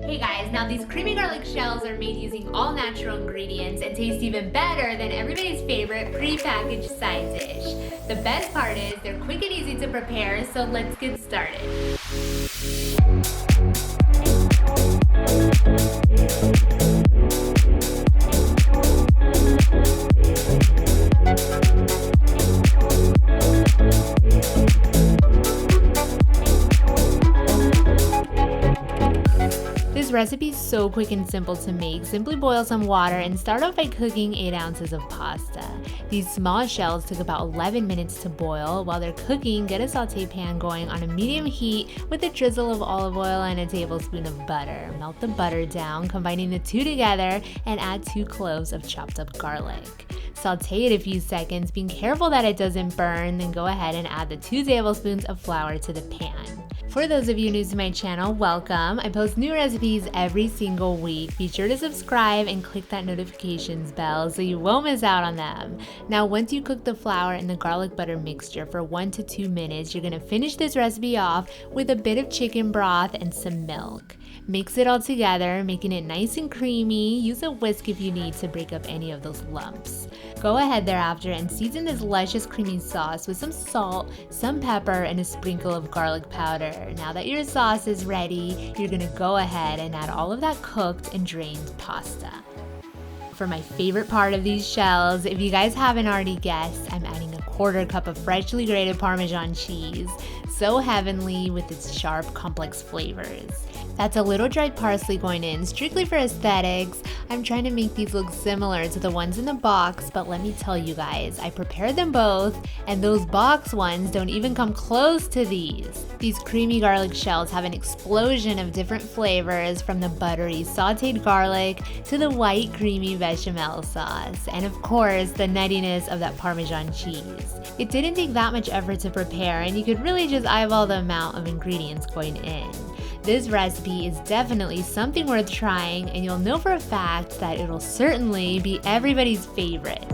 Hey guys, now these creamy garlic shells are made using all natural ingredients and taste even better than everybody's favorite prepackaged side dish. The best part is they're quick and easy to prepare, so let's get started. This recipe is so quick and simple to make. Simply boil some water and start off by cooking 8 ounces of pasta. These small shells took about 11 minutes to boil. While they're cooking, get a saute pan going on a medium heat with a drizzle of olive oil and a tablespoon of butter. Melt the butter down, combining the two together, and add 2 cloves of chopped up garlic. Saute it a few seconds, being careful that it doesn't burn, then go ahead and add the 2 tablespoons of flour to the pan. For those of you new to my channel, welcome. I post new recipes every single week. Be sure to subscribe and click that notifications bell so you won't miss out on them. Now, once you cook the flour and the garlic butter mixture for 1 to 2 minutes, you're gonna finish this recipe off with a bit of chicken broth and some milk. Mix it all together, making it nice and creamy. Use a whisk if you need to break up any of those lumps. Go ahead thereafter and season this luscious creamy sauce with some salt, some pepper, and a sprinkle of garlic powder. Now that your sauce is ready, you're gonna go ahead and add all of that cooked and drained pasta. For my favorite part of these shells, if you guys haven't already guessed, I'm adding a 1/4 cup of freshly grated Parmesan cheese. So heavenly with its sharp, complex flavors. That's a little dried parsley going in, strictly for aesthetics. I'm trying to make these look similar to the ones in the box, but let me tell you guys, I prepared them both, and those box ones don't even come close to these. These creamy garlic shells have an explosion of different flavors, from the buttery sauteed garlic to the white creamy bechamel sauce, and of course, the nuttiness of that Parmesan cheese. It didn't take that much effort to prepare, and you could really just eyeball the amount of ingredients going in. This recipe is definitely something worth trying, and you'll know for a fact that it'll certainly be everybody's favorite.